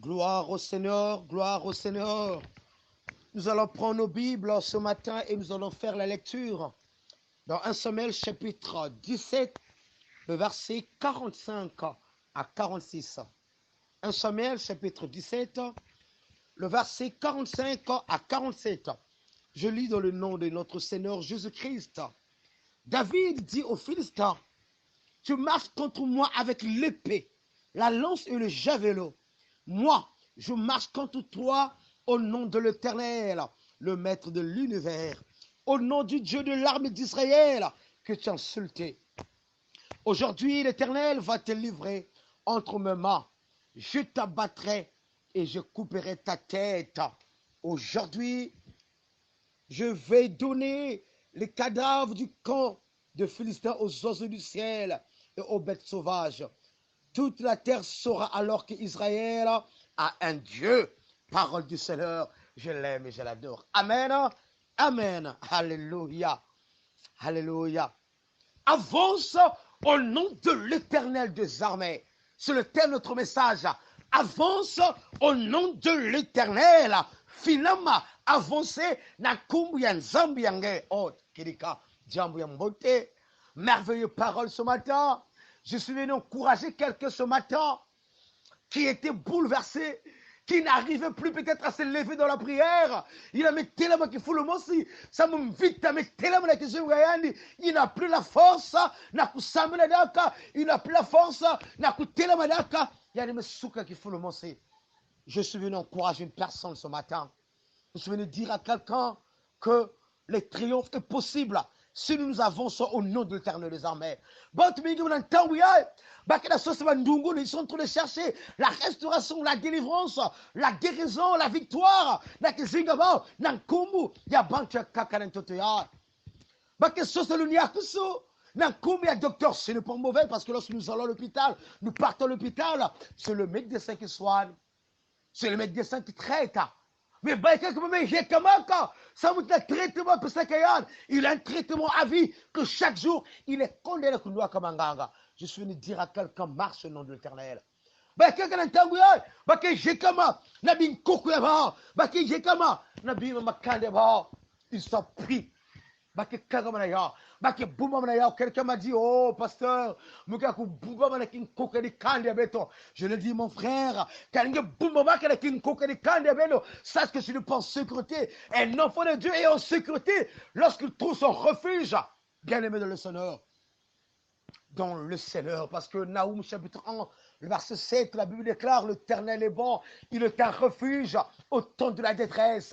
Gloire au Seigneur, gloire au Seigneur. Nous allons prendre nos Bibles ce matin et nous allons faire la lecture dans 1 Samuel chapitre 17, le verset 45 à 46. 1 Samuel chapitre 17, le verset 45 à 47. Je lis dans le nom de notre Seigneur Jésus-Christ. David dit aux Philistins, tu marches contre moi avec l'épée, la lance et le javelot. Moi, je marche contre toi au nom de l'Éternel, le maître de l'univers, au nom du Dieu de l'armée d'Israël que tu as insulté. Aujourd'hui, l'Éternel va te livrer entre mes mains. Je t'abattrai et je couperai ta tête. Aujourd'hui, je vais donner les cadavres du camp de Philistins aux oiseaux du ciel et aux bêtes sauvages. Toute la terre saura alors qu'Israël a un Dieu. Parole du Seigneur, je l'aime et je l'adore. Amen. Amen. Alléluia. Alléluia. Avance au nom de l'Éternel des armées. C'est le thème de notre message. Avance au nom de l'Éternel. Finalement, avancez na kumbu ya nzambi yange. Oh, kirika, jambu ya mbote. Merveilleuse parole ce matin. Je suis venu encourager quelqu'un ce matin qui était bouleversé, qui n'arrivait plus peut-être à se lever dans la prière. Il a mis tellement qu'il faut le mot si ça m'invite à mettre tellement la question. Il n'a plus la force, n'a que Samuel Daka, il n'a plus la force, n'a que tellement Daka. Il y a des messoukas qu'il faut le mot. Je suis venu encourager une personne ce matin. Je suis venu dire à quelqu'un que le triomphe est possible si nous avançons au nom de l'Éternel des armées. Ils sont en train de chercher la restauration, la délivrance, la guérison, la victoire. Docteur, ce n'est pas mauvais parce que lorsque nous allons à l'hôpital, nous partons à l'hôpital, c'est le médecin qui soigne, c'est le médecin qui traite. Mais il a un traitement à vie que chaque jour, il est condamné comme Nganga. Je suis venu dire à quelqu'un, marche au nom de l'Éternel. Ils sont pris. Quelqu'un m'a dit, oh pasteur, je le dis mon frère, sache que si nous pensons sécurité, un enfant de Dieu est en sécurité lorsqu'il trouve son refuge, bien aimé dans le Seigneur. Dans le Seigneur, parce que Naoum chapitre 1, le verset 7, la Bible déclare, l'Éternel est bon, il est un refuge au temps de la détresse.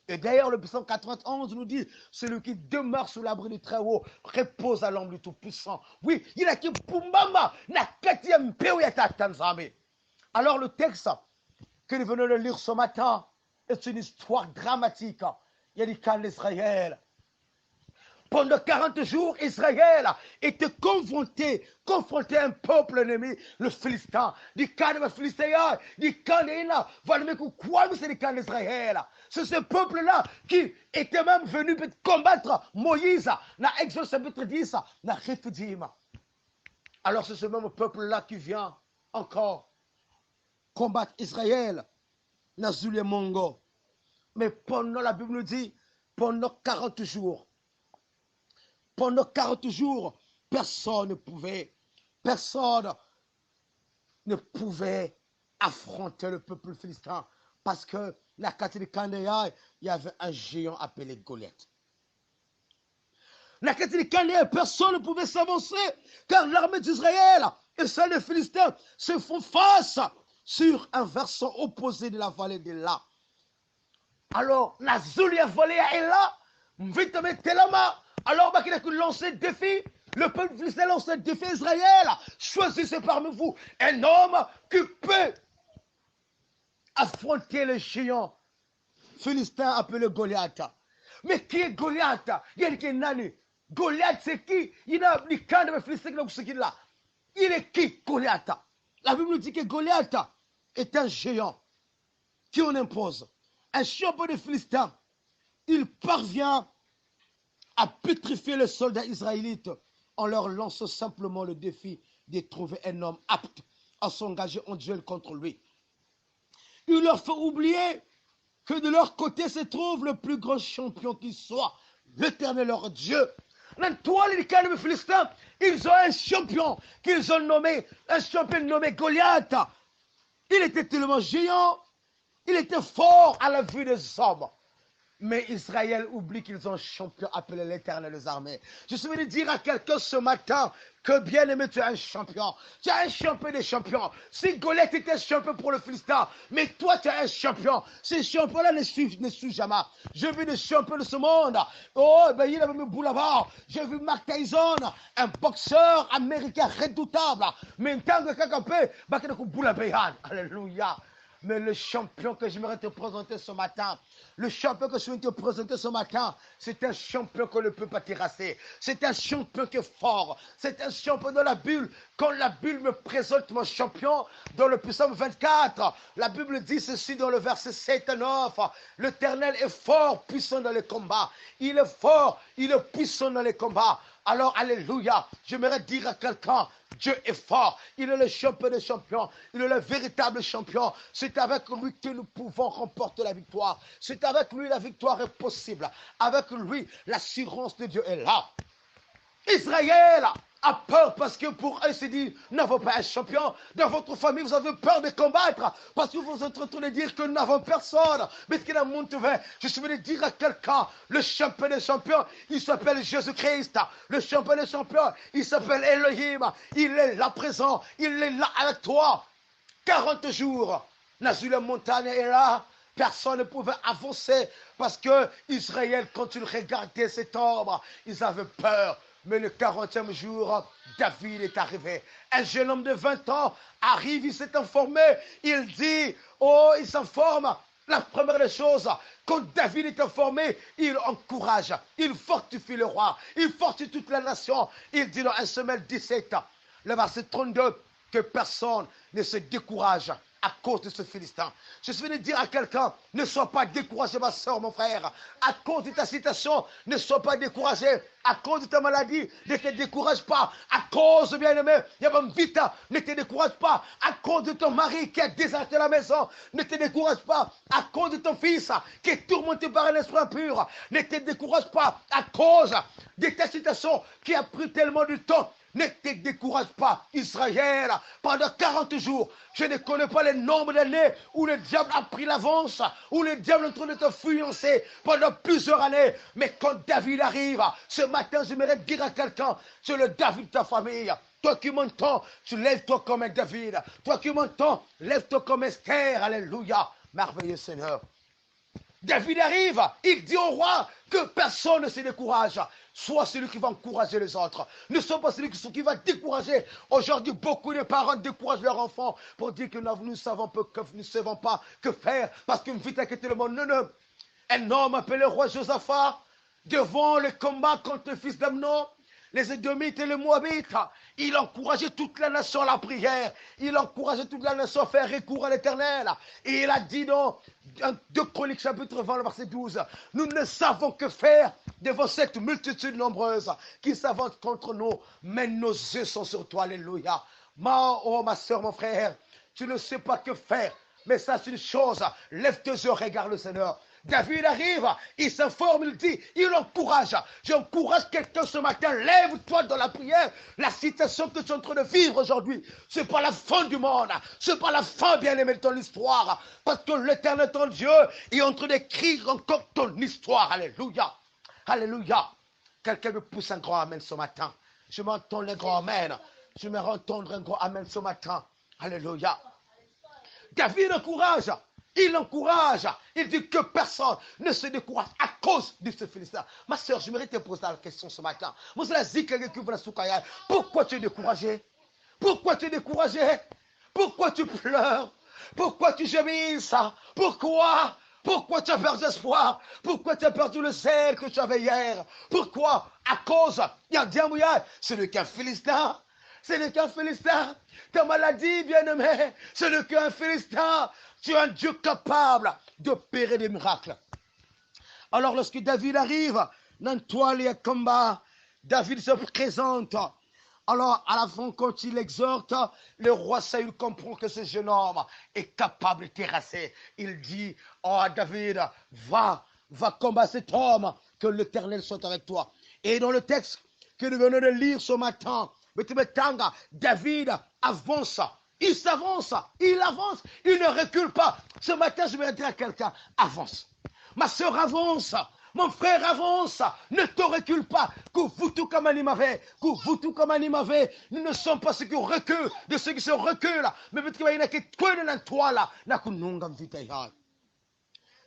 Et d'ailleurs, le psaume 91 nous dit, celui qui demeure sous l'abri du Très-Haut repose à l'ombre du Tout-Puissant. Oui, il a qui pumbama na katiam peuyata tanzame. Alors le texte que nous venons de lire ce matin est une histoire dramatique. Il y a des camps d'Israël. Pendant 40 jours, Israël était confronté à un peuple ennemi, le Philistin. Du camp de Philistin, du camp d'Ina, c'est le camp d'Israël. C'est ce peuple-là qui était même venu combattre Moïse dans Exode chapitre 10, dans Rephidim. Alors c'est ce même peuple-là qui vient encore combattre Israël dans Zulé Mongo. Mais pendant, la Bible nous dit, pendant 40 jours, personne ne pouvait affronter le peuple philistin parce que la catégorie Candéa, il y avait un géant appelé Goliath. La catégorie Candéa, personne ne pouvait s'avancer car l'armée d'Israël et celle des Philistins se font face sur un versant opposé de la vallée de là. Alors, la Zulia vallée est là, vite mettre la main. Alors, il a lancé le défi. Le peuple philistin lance le défi Israël. Choisissez parmi vous un homme qui peut affronter le géant philistin appelé Goliath. Mais qui est Goliath? Goliath, c'est qui? Il a les camps de Philistin qui là. Il est qui, Goliath? La Bible nous dit que Goliath est un géant qui on impose. Un champion de Philistins. Il parvient à pétrifier les soldats israélites on leur lance simplement le défi de trouver un homme apte à s'engager en duel contre lui. Il leur fait oublier que de leur côté se trouve le plus grand champion qui soit, l'Éternel leur Dieu. Dans toi, les calmes philistins, ils ont un champion qu'ils ont nommé, un champion nommé Goliath. Il était tellement géant, il était fort à la vue des hommes. Mais Israël oublie qu'ils ont un champion appelé l'Éternel des armées. Je suis venu dire à quelqu'un ce matin que bien aimé, tu es un champion. Tu es un champion des champions. Si Goliath était champion pour le Philistin, mais toi tu es un champion. Ces champions-là ne suivent jamais. J'ai vu des champions de ce monde. Oh, ben il avait mis Boulevard. J'ai vu Mark Tyson, un boxeur américain redoutable. Mais tant que quelqu'un peut, Boulevard. Alléluia. Mais le champion que j'aimerais te présenter ce matin, le champion que je viens te présenter ce matin, c'est un champion qu'on ne peut pas terrasser. C'est un champion qui est fort. C'est un champion de la Bible. Quand la Bible me présente mon champion, dans le Psaume 24, la Bible dit ceci dans le verset 7 et 9. L'Éternel est fort, puissant dans les combats. Il est fort, il est puissant dans les combats. Alors, alléluia, j'aimerais dire à quelqu'un, Dieu est fort, il est le champion des champions, il est le véritable champion. C'est avec lui que nous pouvons remporter la victoire. C'est avec lui la victoire est possible. Avec lui, l'assurance de Dieu est là. Israël a peur parce que pour eux, c'est dit, nous n'avons pas un champion. Dans votre famille, vous avez peur de combattre parce que vous êtes en train de dire que nous n'avons personne. Mais je suis venu dire à quelqu'un, le champion des champions, il s'appelle Jésus-Christ. Le champion des champions, il s'appelle Elohim. Il est là présent, il est là avec toi. 40 jours, la montagne est là. Personne ne pouvait avancer parce que Israël, quand ils regardaient cet ombre, ils avaient peur. Mais le 40e jour, David est arrivé. Un jeune homme de 20 ans arrive, il s'est informé. Il dit, oh, il s'informe. La première des choses, quand David est informé, il encourage, il fortifie le roi, il fortifie toute la nation. Il dit dans 1 Samuel 17, le verset 32, que personne ne se décourage à cause de ce Philistin. Je suis venu dire à quelqu'un, ne sois pas découragé, ma soeur, mon frère. À cause de ta situation, ne sois pas découragé. À cause de ta maladie, ne te décourage pas. À cause, bien-aimé, Yabambita, ne te décourage pas. À cause de ton mari qui a déserté la maison, ne te décourage pas. À cause de ton fils qui est tourmenté par un esprit impur, ne te décourage pas. À cause de ta situation qui a pris tellement de temps, ne te décourage pas, Israël. Pendant 40 jours, je ne connais pas le nombre d'années où le diable a pris l'avance, où le diable est en train de te influencer pendant plusieurs années. Mais quand David arrive, ce matin, j'aimerais dire à quelqu'un, c'est le David de ta famille. Toi qui m'entends, tu lèves-toi comme un David. Toi qui m'entends, lève-toi comme Esther. Alléluia. Merveilleux Seigneur. David arrive, il dit au roi que personne ne se décourage. Sois celui qui va encourager les autres. Ne sois pas celui qui va décourager. Aujourd'hui, beaucoup de parents découragent leurs enfants pour dire que nous ne savons pas que faire parce qu'une vie inquiète le monde. Non, non. Un homme appelé roi Josaphat, devant le combat contre le fils d'Amnon, les Édomites et les Moabites, il encourageait toute la nation à la prière. Il encourageait toute la nation à faire recours à l'Éternel. Et il a dit dans 2 Chroniques chapitre 20, verset 12, nous ne savons que faire devant cette multitude nombreuse qui s'avance contre nous, mais nos yeux sont sur toi. Alléluia. Ma soeur, mon frère, tu ne sais pas que faire, mais ça c'est une chose. Lève tes yeux, regarde le Seigneur. David arrive, il s'informe, il dit, il encourage. J'encourage quelqu'un ce matin, lève-toi dans la prière. La situation que tu es en train de vivre aujourd'hui, ce n'est pas la fin du monde. Ce n'est pas la fin, bien-aimé, de ton histoire. Parce que l'Éternel, ton Dieu, est en train d'écrire encore ton histoire. Alléluia. Alléluia. Quelqu'un me pousse un grand amen ce matin. Je m'entends le grand amen. Je me entendre un grand amen ce matin. Alléluia. David encourage. Il encourage, il dit que personne ne se décourage à cause de ce Philistin. Ma soeur, je mérite de te poser la question ce matin. Pourquoi tu es découragé? Pourquoi tu es découragé? Pourquoi tu pleures? Pourquoi tu gémisses? Pourquoi? Pourquoi tu as perdu espoir? Pourquoi tu as perdu le zèle que tu avais hier? Pourquoi? À cause, il y a un diable, c'est le cas Philistin. C'est le cas Philistin. Ta maladie, bien-aimé, c'est le cas Philistin. Tu es un Dieu capable d'opérer des miracles. Alors lorsque David arrive, dans toi il y a combat, David se présente. Alors, à la fin, quand il exhorte, le roi Saül comprend que ce jeune homme est capable de terrasser. Il dit, oh David, va combattre cet homme, que l'Éternel soit avec toi. Et dans le texte que nous venons de lire ce matin, David avance. Il s'avance, il avance, il ne recule pas. Ce matin, je vais dire à quelqu'un, avance. Ma soeur avance. Mon frère avance, ne te recule pas. Nous ne sommes pas ceux qui reculent, de ceux qui se reculent. Mais peut-être qu'il y a que toi dans toi là.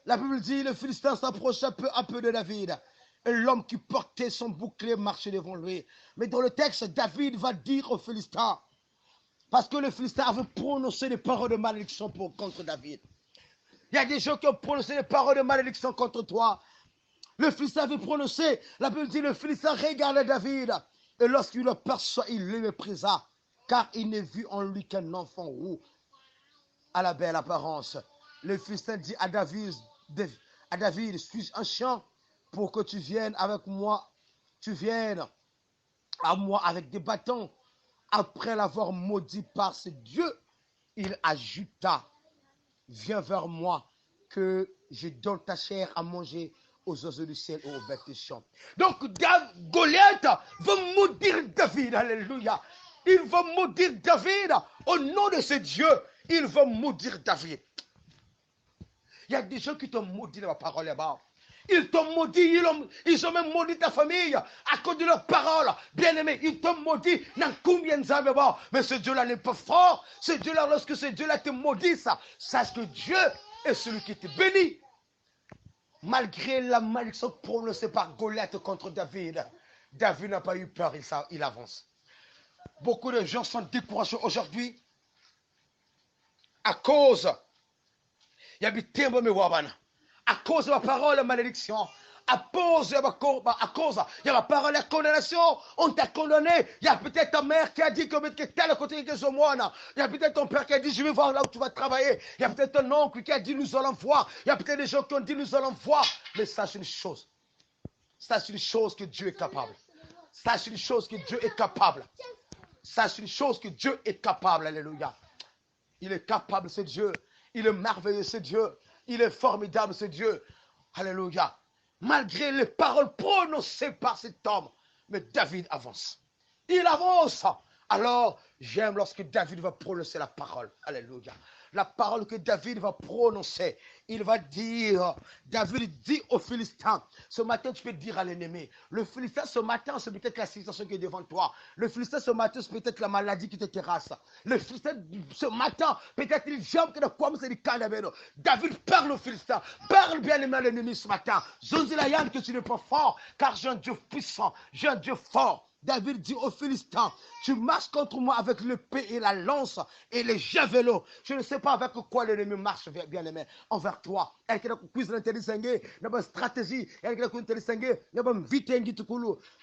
La Bible dit, le Philistin s'approcha peu à peu de David. Et l'homme qui portait son bouclier marchait devant lui. Mais dans le texte, David va dire aux Philistins, parce que le Philistin avait prononcé des paroles de malédiction contre David. Il y a des gens qui ont prononcé des paroles de malédiction contre toi. Le Philistin avait prononcé, la Bible dit, le Philistin regardait David. Et lorsqu'il le perçoit, il le méprisa, car il ne vit en lui qu'un enfant roux, à la belle apparence. Le Philistin dit à David, suis-je un chien pour que tu viennes avec moi, tu viennes à moi avec des bâtons. Après l'avoir maudit par ses dieux, il ajouta, viens vers moi, que je donne ta chair à manger aux oiseaux du ciel et aux bêtes des champs. Donc, Goliath va maudire David, alléluia. Il va maudire David au nom de ce Dieu. Il va maudire David. Il y a des gens qui t'ont maudit la parole là-bas. Ils t'ont maudit, ils ont même maudit ta famille à cause de leurs paroles. Bien-aimé, ils t'ont maudit. Mais ce Dieu-là n'est pas fort. Ce Dieu-là, lorsque ce Dieu-là te maudit, sache que Dieu est celui qui te bénit. Malgré la malédiction prononcée par Goliath contre David, David n'a pas eu peur, il avance. Beaucoup de gens sont découragés aujourd'hui à cause, à cause de la parole de malédiction, à cause de la parole de condamnation. On t'a condamné. Il y a peut-être ta mère qui a dit que tel côté que Zomwana. Il y a peut-être ton père qui a dit je vais voir là où tu vas travailler. Il y a peut-être ton oncle qui a dit nous allons voir. Il y a peut-être des gens qui ont dit nous allons voir. Mais sache une chose. Sache une chose que Dieu est capable. Sache une chose que Dieu est capable. Sache une chose que Dieu est capable. Alléluia. Il est capable, ce Dieu. Il est merveilleux, ce Dieu. Il est formidable, ce Dieu. Alléluia. Malgré les paroles prononcées par cet homme, mais David avance. Il avance. Alors, j'aime lorsque David va prononcer la parole. Alléluia. La parole que David va prononcer. Il va dire, David dit aux Philistins, ce matin tu peux dire à l'ennemi, le Philistin ce matin c'est peut-être la situation qui est devant toi. Le Philistin ce matin c'est peut-être la maladie qui te terrasse. Le Philistin ce matin peut-être il jambe que de quoi c'est du canabéno. David parle aux Philistins, parle bien aimé à l'ennemi ce matin. Zonzilayan que tu n'es pas fort, car j'ai un Dieu puissant, j'ai un Dieu fort. David dit aux Philistins, tu marches contre moi avec l'épée et la lance et les javelots. Je ne sais pas avec quoi l'ennemi marche, bien aimé, envers toi. Il y a une stratégie, il y a une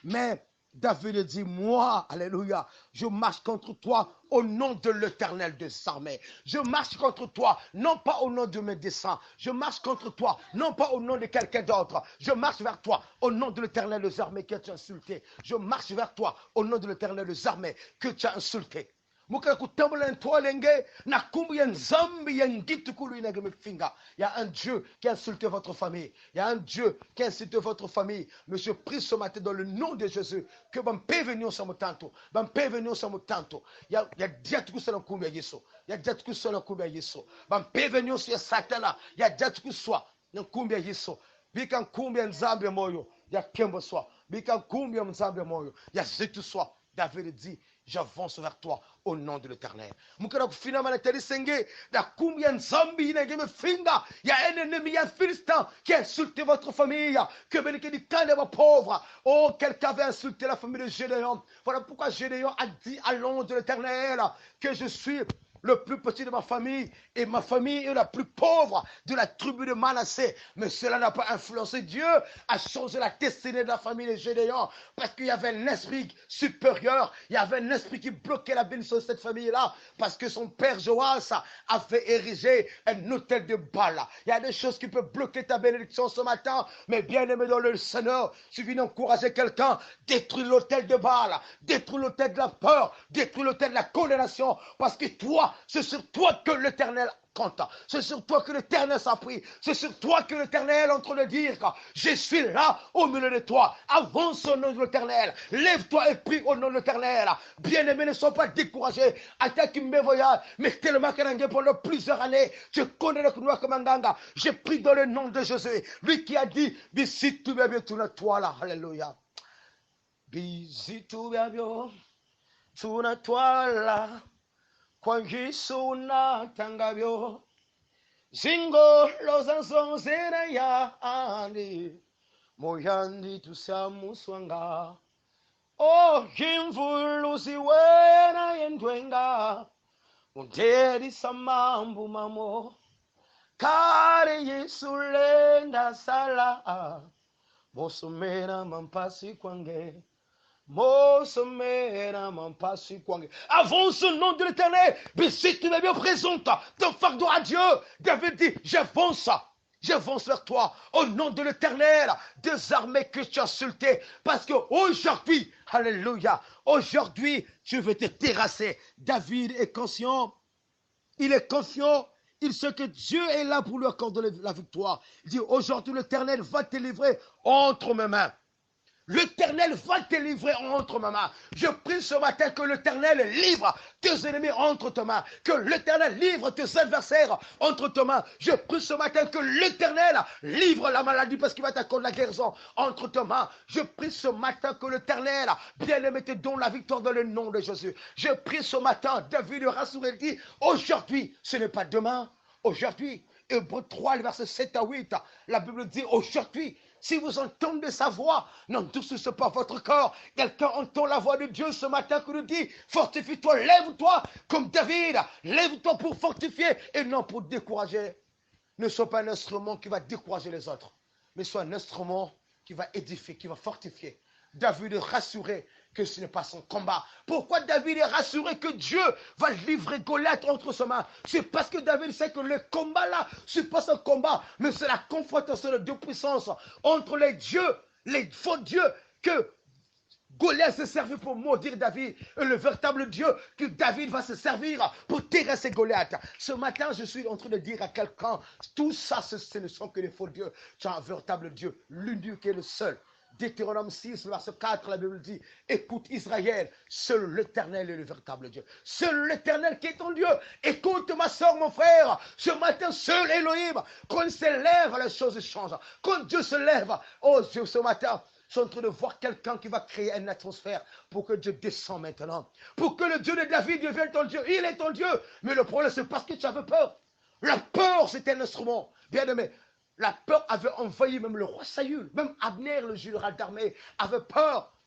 mais David dit, moi, alléluia, je marche contre toi au nom de l'Éternel des armées. Je marche contre toi, non pas au nom de mes desseins. Je marche contre toi, non pas au nom de quelqu'un d'autre. Je marche vers toi au nom de l'Éternel des armées que tu as insulté. Je marche vers toi au nom de l'Éternel des armées que tu as insulté. Il y a un Dieu qui a insulté votre famille. Il y a un Dieu qui a insulté votre famille. Mais je prie ce matin dans le nom de Jésus que mon père venir sur mon tanto. Mon père venir sur mon tanto. Il y a déjà tout ça dans le combien Yesu. Il y a déjà tout ça dans le combien Yesu. Mon père venir sur Satan là. Il y a déjà tout ça dans le combien Yesu. Bika combien nzambe moyo. Il y a kembo soit. Bika combien nzambe moyo. Il y a tout soit. David dit, j'avance vers toi au nom de l'Éternel. Il y a un ennemi, il y a un Philistin qui a insulté votre famille. Que pauvre. Oh, quelqu'un avait insulté la famille de Gédéon. Voilà pourquoi Gédéon a dit à l'ange de l'Éternel que je suis le plus petit de ma famille, et ma famille est la plus pauvre de la tribu de Manassé. Mais cela n'a pas influencé. Dieu a changé la destinée de la famille des Gédéons, parce qu'il y avait un esprit supérieur, il y avait un esprit qui bloquait la bénédiction de cette famille-là, parce que son père Joas avait érigé un autel de Baal. Il y a des choses qui peuvent bloquer ta bénédiction ce matin, mais bien aimé dans le Seigneur, suffit d'encourager quelqu'un, détruis l'autel de Baal, détruis l'autel de la peur, détruis l'autel de la condamnation, parce que toi, c'est sur toi que l'Éternel compte. C'est sur toi que l'Éternel s'est pris. C'est sur toi que l'Éternel est en train de dire, je suis là au milieu de toi. Avance au nom de l'Éternel. Lève-toi et prie au nom de l'Éternel. Bien-aimés, ne sois pas découragés. Attaque me voyage, mais tellement que pendant plusieurs années, je connais le Kounoua comme un ganga. Je prie dans le nom de Jésus. Lui qui a dit, si tout va bien, tout na toi là. Alléluia. Si tout va bien, tout na toi là. Kwa Yesu na tangabyo zingo lozanzo zera ya andi moyandi tusamuswanga o himvulu ziwena yendwenga underi samambu mamo kare Yesu lenda sala mosomera mampasi kwange. Avance au nom de l'Éternel. Mais si tu es bien présente, ton fardeau à Dieu. David dit, j'avance vers toi au nom de l'Éternel, des armées que tu as insultées. Parce que aujourd'hui, alléluia, aujourd'hui, je vais te terrasser. David est conscient, il est confiant. Il sait que Dieu est là pour lui accorder la victoire. Il dit, aujourd'hui, l'Éternel va te livrer entre mes mains. L'Éternel va te livrer entre mes mains. Je prie ce matin que l'Éternel livre tes ennemis entre tes mains. Que l'Éternel livre tes adversaires entre tes mains. Je prie ce matin que l'Éternel livre la maladie parce qu'il va t'accorder la guérison entre tes mains. Je prie ce matin que l'Éternel, bien-aimé, te donne la victoire dans le nom de Jésus. Je prie ce matin, David le rassuré dit, aujourd'hui, ce n'est pas demain. Aujourd'hui, Hébreux 3, le verset 7 à 8, la Bible dit aujourd'hui, si vous entendez sa voix, n'endurcissez pas votre corps. Quelqu'un entend la voix de Dieu ce matin qui nous dit, fortifie-toi, lève-toi comme David, lève-toi pour fortifier et non pour décourager. Ne sois pas un instrument qui va décourager les autres, mais sois un instrument qui va édifier, qui va fortifier. David est rassuré que ce n'est pas son combat. Pourquoi David est rassuré que Dieu va livrer Goliath entre ses mains? C'est parce que David sait que le combat là, ce n'est pas son combat, mais c'est la confrontation de deux puissances entre les dieux, les faux dieux, que Goliath s'est servi pour maudire David, et le véritable Dieu que David va se servir pour terrasser Goliath. Ce matin, je suis en train de dire à quelqu'un, tout ça, ce ne sont que des faux dieux. Tu as un véritable Dieu, l'unique qui est le seul. Deutéronome 6, verset 4, la Bible dit, écoute Israël, seul l'Éternel est le véritable Dieu. Seul l'Éternel qui est ton Dieu. Écoute ma soeur, mon frère, ce matin, seul Elohim, quand il se lève, les choses changent. Quand Dieu se lève, oh Dieu, ce matin, je suis en train de voir quelqu'un qui va créer une atmosphère pour que Dieu descende maintenant. Pour que le Dieu de David devienne ton Dieu. Il est ton Dieu. Mais le problème, c'est parce que tu avais peur. La peur, c'est un instrument. Bien aimé. La peur avait envahi même le roi Saül, même Abner, le général d'armée, avait peur,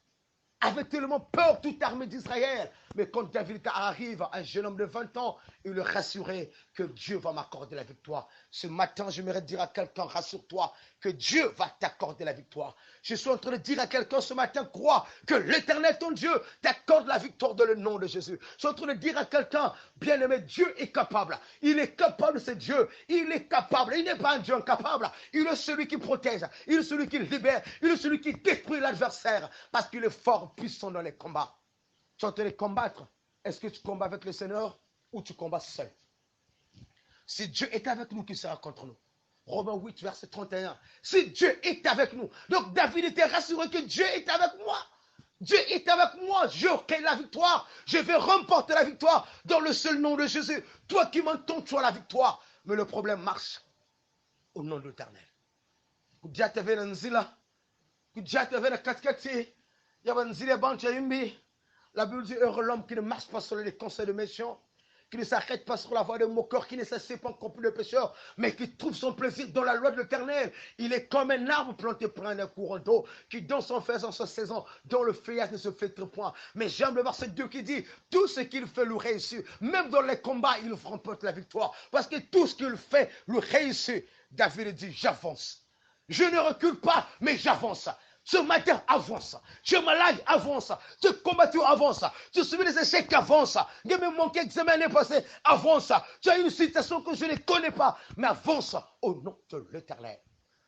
avait tellement peur toute l'armée d'Israël. Mais quand David arrive, un jeune homme de 20 ans, il le rassurait que Dieu va m'accorder la victoire. Ce matin, j'aimerais dire à quelqu'un, rassure-toi, que Dieu va t'accorder la victoire. Je suis en train de dire à quelqu'un ce matin, crois que l'Éternel, ton Dieu, t'accorde la victoire dans le nom de Jésus. Je suis en train de dire à quelqu'un, bien-aimé, Dieu est capable. Il est capable, c'est Dieu. Il est capable. Il n'est pas un Dieu incapable. Il est celui qui protège. Il est celui qui libère. Il est celui qui détruit l'adversaire. Parce qu'il est fort, puissant dans les combats. Tu es en train de combattre. Est-ce que tu combats avec le Seigneur ou tu combats seul? Si Dieu est avec nous, qui sera contre nous? Romains 8, verset 31. Si Dieu est avec nous. Donc David était rassuré que Dieu est avec moi. Dieu est avec moi. J'aurai la victoire. Je vais remporter la victoire dans le seul nom de Jésus. Toi qui m'entends, tu as la victoire. Mais le problème marche au nom de l'Éternel. Dieu t'avait dans Zila. Dieu t'avait dans Katkati. Il y avait Zila Banchaimbi. La Bible dit heureux l'homme qui ne marche pas selon les conseils de méchants, qui ne s'arrête pas sur la voie de moqueur, qui ne s'assied pas en compagnie de pécheurs, mais qui trouve son plaisir dans la loi de l'Éternel. Il est comme un arbre planté près d'un courant d'eau, qui dans son feuillage en sa saison, dont le feuillage ne se flétrit point. Mais j'aime le verset 2 qui dit, tout ce qu'il fait lui réussit. Même dans les combats, il remporte la victoire. Parce que tout ce qu'il fait lui réussit. David dit, j'avance. Je ne recule pas, mais j'avance. Ce matin, avance. Tu es malade, avance. Tu es combattu, avance. Tu subis les échecs, avance. Tu me manqué examen l'année passée, avance. Tu as une situation que je ne connais pas, mais avance au nom de l'Éternel.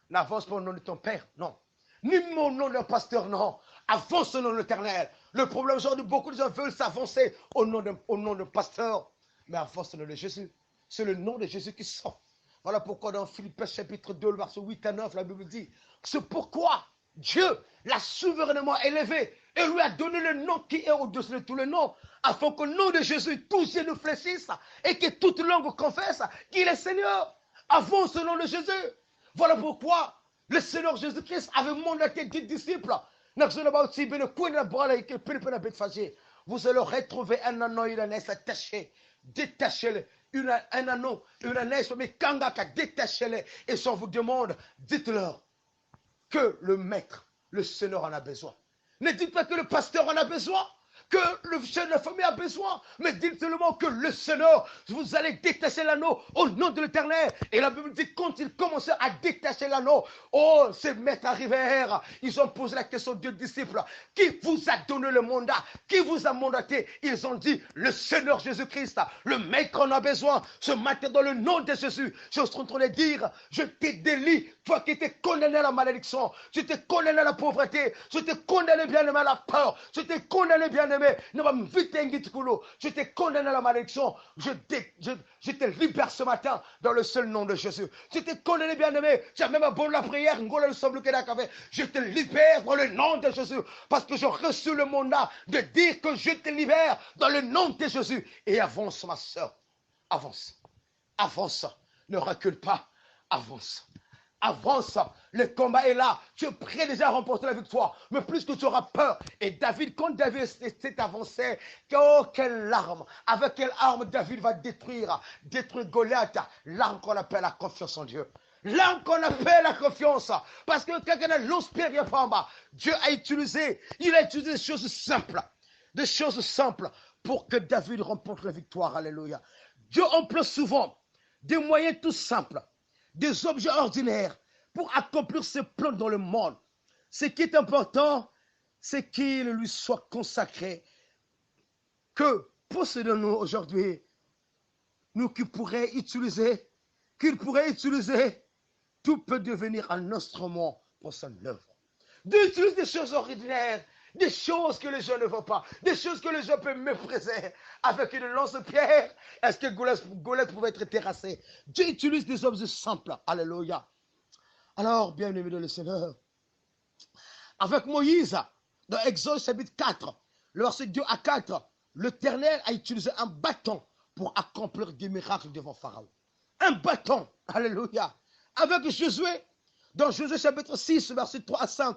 N'avance pas au nom de ton père, non. Ni au nom d'un pasteur, non. Avance au nom de l'Éternel. Le problème aujourd'hui, beaucoup de gens veulent s'avancer au nom de pasteur, mais avance au nom de Jésus. C'est le nom de Jésus qui sort. Voilà pourquoi dans Philippiens chapitre 2, verset 8 à 9, la Bible dit, c'est pourquoi Dieu l'a souverainement élevé et lui a donné le nom qui est au-dessus de tous les noms, afin qu'au nom de Jésus, tous yeux nous fléchissent et que toute langue confesse qu'il est Seigneur. Avance au nom de Jésus. Voilà pourquoi le Seigneur Jésus-Christ avait mandaté 10 disciples. Vous allez retrouver un anneau, il en est attaché. Détachez-le. Un anneau, une neige, mais kangaka, détachez-les. Et si on vous demande, dites-leur que le maître, le Seigneur en a besoin. Ne dites pas que le pasteur en a besoin, que le chef de la famille a besoin, mais dites seulement que le Seigneur, vous allez détacher l'anneau au nom de l'Éternel. Et la Bible dit, quand ils commençaient à détacher l'anneau, oh, ces maîtres arrivèrent, ils ont posé la question aux deux disciples, qui vous a donné le mandat, qui vous a mandaté? Ils ont dit, le Seigneur Jésus-Christ, le maître en a besoin. Ce matin, dans le nom de Jésus, je suis en train de dire, je te délie, toi qui étais condamné à la malédiction, je t'ai condamné à la pauvreté, je t'ai condamné bien aimé à la peur, je t'ai condamné bien aimé, je t'ai condamné à la malédiction, je te libère ce matin dans le seul nom de Jésus. Je t'ai condamné bien aimé, tu as même abandonné la prière, je te libère dans le nom de Jésus, parce que j'ai reçu le mandat de dire que je te libère dans le nom de Jésus. Et avance ma soeur, avance, avance, ne recule pas, avance. Avance, le combat est là, tu es prêt déjà à remporter la victoire, mais plus que tu auras peur. Et David, quand David s'est avancé, oh quelle arme, avec quelle arme David va détruire Goliath, l'arme qu'on appelle la confiance en Dieu. L'arme qu'on appelle la confiance, parce que quelqu'un a l'onspire, il pas en bas. Dieu a utilisé, il a utilisé des choses simples pour que David remporte la victoire, alléluia. Dieu emploie souvent des moyens tout simples, des objets ordinaires pour accomplir ses plans dans le monde. Ce qui est important, c'est qu'il lui soit consacré, que possédons-nous aujourd'hui, nous qu'il pourrait utiliser, tout peut devenir un instrument pour son œuvre. D'utiliser des choses ordinaires, des choses que les gens ne voient pas, des choses que les gens peuvent mépriser. Avec une lance-pierre, est-ce que Goliath pouvait être terrassé? Dieu utilise des objets simples. Alléluia. Alors, bien-aimé dans le Seigneur, avec Moïse, dans Exode chapitre 4, le verset 2 à 4, l'Éternel a utilisé un bâton pour accomplir des miracles devant Pharaon. Un bâton. Alléluia. Avec Josué, dans Josué chapitre 6, verset 3 à 5,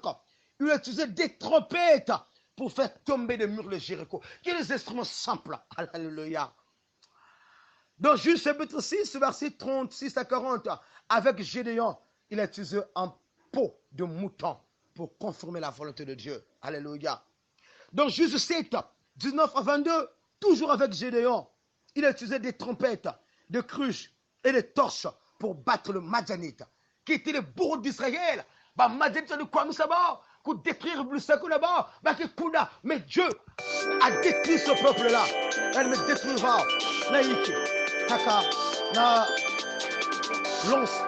il a utilisé des trompettes pour faire tomber les murs de Jéricho. Qui est des instruments simples. Alléluia. Dans Juge chapitre 6, verset 36 à 40, avec Gédéon, il a utilisé un pot de mouton pour confirmer la volonté de Dieu. Alléluia. Dans Juge 7, 19 à 22, toujours avec Gédéon, il a utilisé des trompettes, des cruches et des torches pour battre le Madianite, qui était le bourreau d'Israël. Madianite, de quoi nous savons? Pour détruire le sac là-bas, mais Dieu a détruit ce peuple-là. Elle me détruira. Naïki, Taka, na lance.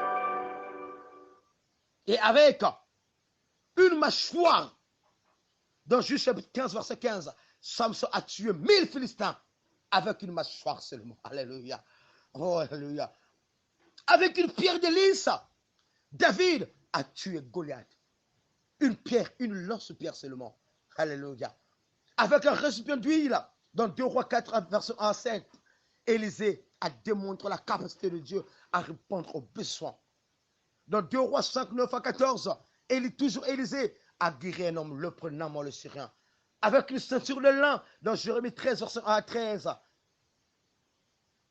Et avec une mâchoire, dans Juge chapitre 15, verset 15, Samson a tué 1000 Philistins avec une mâchoire seulement. Alléluia. Oh, alléluia. Avec une pierre de lys, David a tué Goliath. Une pierre, une lance-pierre seulement. Alléluia. Avec un récipient d'huile, dans 2 Rois 4, verset 1 à 7, Élisée a démontré la capacité de Dieu à répondre aux besoins. Dans 2 Rois 5, 9 à 14, toujours Élisée a guéri un homme lépreux, Naaman le Syrien. Avec une ceinture de lin, dans Jérémie 13, verset 1 à 13,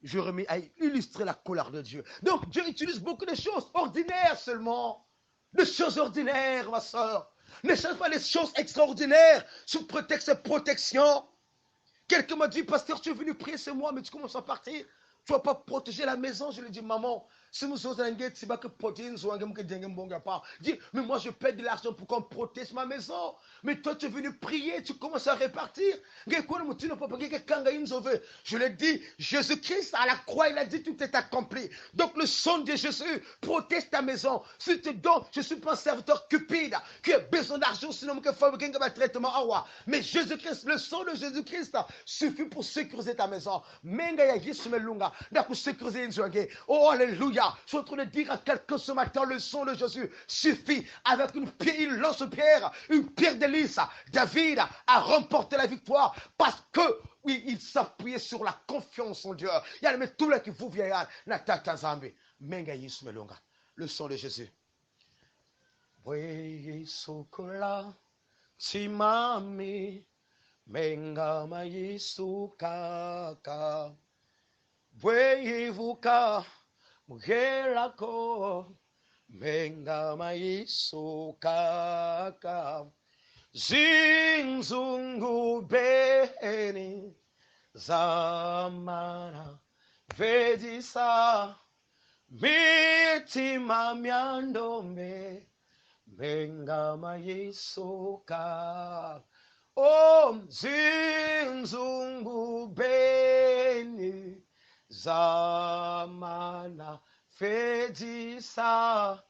je remets à illustrer la colère de Dieu. Donc Dieu utilise beaucoup de choses ordinaires seulement. Des choses ordinaires, ma soeur. Ne cherche pas les choses extraordinaires sous prétexte de protection. Quelqu'un m'a dit, pasteur, tu es venu prier, c'est moi, mais tu commences à partir. Tu ne vas pas protéger la maison. Je lui ai dit, maman, si nous sommes en guet, c'est pas que protéger, nous sommes en dit, mais moi je paie de l'argent pour qu'on protège ma maison. Mais toi tu es venu prier, tu commences à répartir. Je lui ai dit, Jésus-Christ à la croix, il a dit tout est accompli. Donc le sang de Jésus protège ta maison. Si tu donnes, je ne suis pas un serviteur cupide qui a besoin d'argent, sinon que faut un traitement. Mais Jésus-Christ, le sang de Jésus-Christ suffit pour sécuriser ta maison. Oh, alléluia. Je suis en train de dire à quelqu'un ce matin, le sang de Jésus suffit. Avec une lance-pierre, une pierre de lys. David a remporté la victoire parce que, oui, il s'appuyait sur la confiance en Dieu. Il y a tout là qui vous vient. Le sang de Jésus. Oui, sokola, timami, menga maisukaka. Bweyivuka mugerako menga maisukaka zinzungu beni zamana vedisa mitima myandome menga maisuka o zinzungu beni zamana fedisa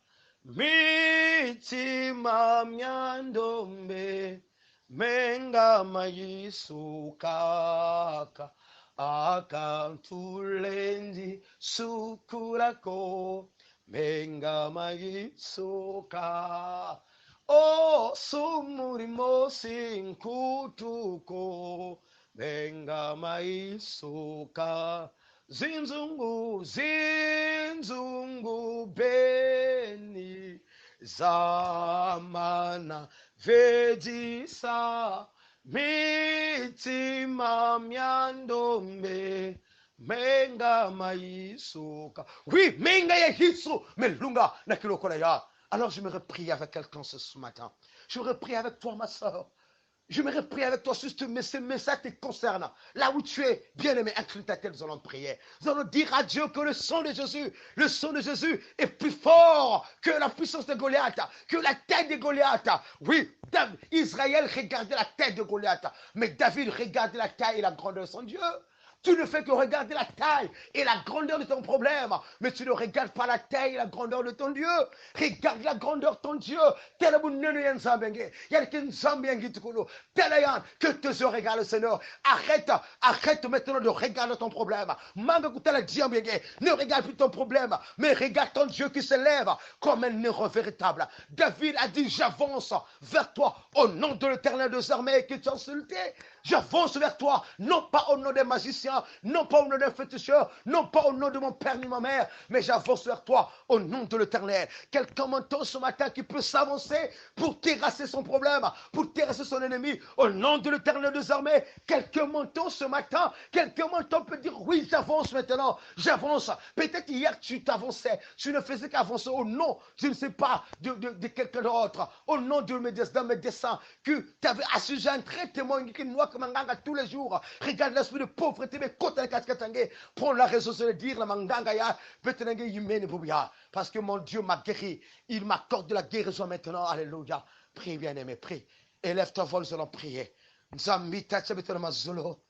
mitima myandombe menga mayisukaka akantulendi sukurako menga mayisuka o sumurimo sinkutuko menga mayisuka zinzungu beni zamana vedisa mitima myandombe menga maisuka. Oui, menga ya hisu melunga na kilokona ya. Alors je me reprie avec quelqu'un ce matin. Je me reprie avec toi ma soeur. Je me reprie avec toi sur ce message te concerne. Là où tu es, bien-aimé, incline ta tête, nous allons prier. Nous allons dire à Dieu que le sang de Jésus est plus fort que la puissance de Goliath, que la tête de Goliath. Oui, Israël regardait la tête de Goliath, mais David regardait la taille et la grandeur de son Dieu. Tu ne fais que regarder la taille et la grandeur de ton problème, mais tu ne regardes pas la taille et la grandeur de ton Dieu. Regarde la grandeur de ton Dieu. Que tes yeux regardent le Seigneur. Arrête maintenant de regarder ton problème. Ne regarde plus ton problème, mais regarde ton Dieu qui s'élève comme un héros véritable. David a dit, j'avance vers toi au nom de l'Éternel des armées qui t'a insulté. J'avance vers toi, non pas au nom des magiciens, non pas au nom des féticheurs, non pas au nom de mon père ni ma mère, mais j'avance vers toi au nom de l'Éternel. Quelqu'un m'entend ce matin qui peut s'avancer pour terrasser son problème, pour terrasser son ennemi, au nom de l'Éternel des armées. Quelqu'un m'entend ce matin, quelqu'un m'entend peut dire, oui, j'avance maintenant, j'avance. Peut-être hier tu t'avançais, tu ne faisais qu'avancer au nom, je ne sais pas, de quelqu'un d'autre, au nom de mes desseins, que tu avais assujetti un traitement qui noie manganga tous les jours. Regarde l'esprit de pauvreté, mais quand elle cascatangue, prends la raison de dire la manganga ya, peut-être yumene bouya. Parce que mon Dieu m'a guéri. Il m'accorde de la guérison maintenant. Alléluia. Prie, bien-aimé, prie. Élève ta voix, nous allons prier. Nzambi tachabetana mazolo.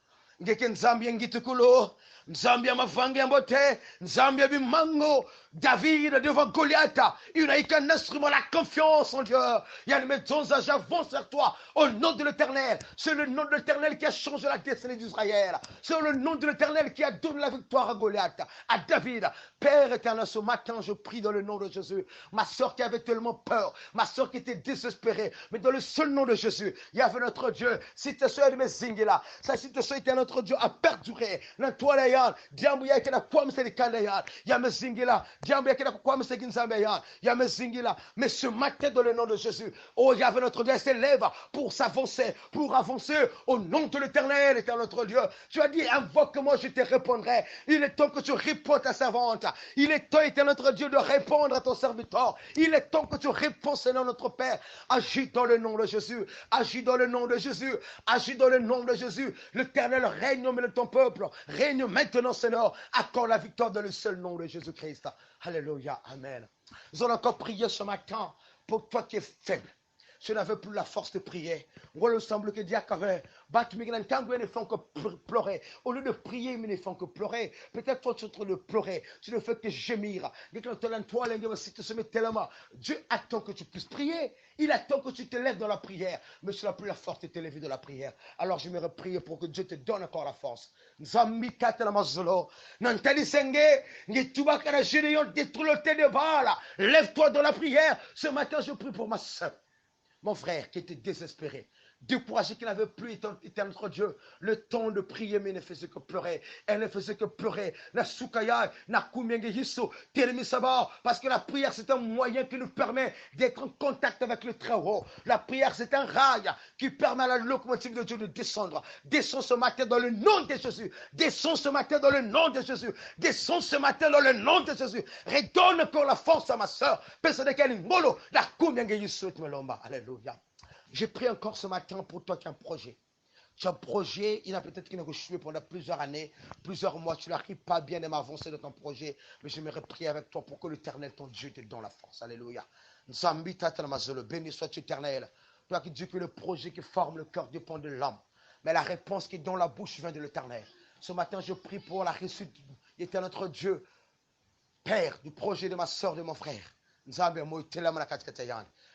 Ngeke nzambi ngitukulo. Nzambi amavangi ambote. Nzambi bimango. David devant Goliath, il n'a eu qu'un instrument, la confiance en Dieu. Il y a une maison, j'avance vers toi au nom de l'Éternel. C'est le nom de l'Éternel qui a changé la destinée d'Israël. C'est le nom de l'Éternel qui a donné la victoire à Goliath, à David. Père éternel, ce matin, je prie dans le nom de Jésus. Ma soeur qui avait tellement peur, ma soeur qui était désespérée, mais dans le seul nom de Jésus, il y avait notre Dieu. Si ta soeur de mes zingila, si ta soeur était notre Dieu à perdurer, la toile yan diambu yake na kwa mserikanda yan ya mezingila diambu yake na kwa msekinzambe yan ya mezingila. Mais ce matin dans le nom de Jésus, oh Yahvé notre Dieu s'élève pour s'avancer, pour avancer au nom de l'Éternel, Éternel notre Dieu. Tu as dit invoque-moi, je te répondrai. Il est temps que tu réponds à ta servante. Il est temps, Éternel notre Dieu, de répondre à ton serviteur. Il est temps que tu réponds, Seigneur notre Père. Agis dans le nom de Jésus. Agis dans le nom de Jésus. Agis dans le nom de Jésus. L'Éternel règne au milieu de ton peuple. Règne maintenant, Seigneur. Accorde la victoire dans le seul nom de Jésus-Christ. Alléluia. Amen. Nous allons encore prier ce matin pour toi qui es faible. Je n'avais plus la force de prier. Moi, il semble que Dieu avait battu mes grands quand ils ne font que pleurer. Au lieu de prier, ils ne font que pleurer. Peut-être toi, tu es en train de pleurer. Tu ne fais que gémir. Dieu attend que tu puisses prier. Il attend que tu te lèves dans la prière. Mais tu n'as plus la force de te lever dans la prière. Alors, j'aimerais prier pour que Dieu te donne encore la force. Lève-toi dans la prière. Ce matin, je prie pour ma soeur. Mon frère qui était désespéré, découragé, qui n'avait plus été notre Dieu, le temps de prier, mais il ne faisait que pleurer. Elle ne faisait que pleurer. Parce que la prière, c'est un moyen qui nous permet d'être en contact avec le Très-Haut. La prière, c'est un rail qui permet à la locomotive de Dieu de descendre. Descends ce matin dans le nom de Jésus. Descends ce matin dans le nom de Jésus. Descends ce matin dans le nom de Jésus. Redonne encore la force à ma soeur. Alléluia. J'ai pris encore ce matin pour toi qui as un projet. Tu as un projet, il y a peut-être qui n'a échoué pendant plusieurs années, plusieurs mois. Tu n'arrives pas bien à m'avancer dans ton projet. Mais j'aimerais prier avec toi pour que l'Éternel, ton Dieu, te donne la force. Alléluia. Béni soit l'Éternel. Toi qui dis que le projet qui forme le cœur dépend de l'homme. Mais la réponse qui est dans la bouche vient de l'Éternel. Ce matin, je prie pour la réussite d'Éternel notre Dieu, Père, du projet de ma soeur, de mon frère.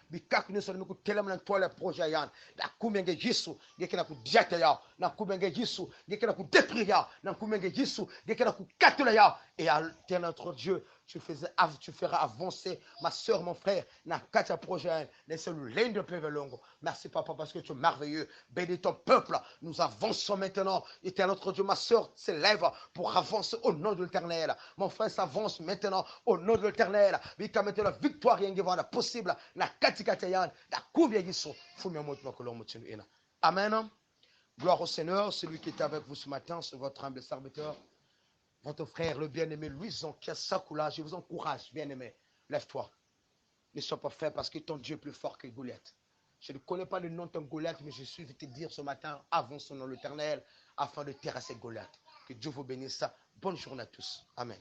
Bikak ni sɔrɔ mi ko tɛlɛm na tɔlɛ projet yan na kumenge Yesu de kena ku diata ya na kumenge Yesu de kena ku détruire ya na kumenge Yesu de kena ku katula ya et à notre Dieu tu feras avancer ma soeur mon frère na katia projet laisse le ligne de pevelongo. Merci papa parce que tu es merveilleux. Bénis ton peuple. Nous avançons maintenant. Éternel notre Dieu, ma soeur s'élève pour avancer au nom de l'Éternel. Mon frère s'avance maintenant au nom de l'Éternel. Vika maintenant la victoire est possible na katia Amen. Gloire au Seigneur, celui qui est avec vous ce matin, c'est votre humble serviteur, votre frère, le bien-aimé Louison Kiasakoula. Je vous encourage, bien-aimé, lève-toi. Ne sois pas fait parce que ton Dieu est plus fort que Goliath. Je ne connais pas le nom de ton Goliath, mais je suis de te dire ce matin, avançons dans l'Éternel afin de terrasser Goliath. Que Dieu vous bénisse. Bonne journée à tous. Amen.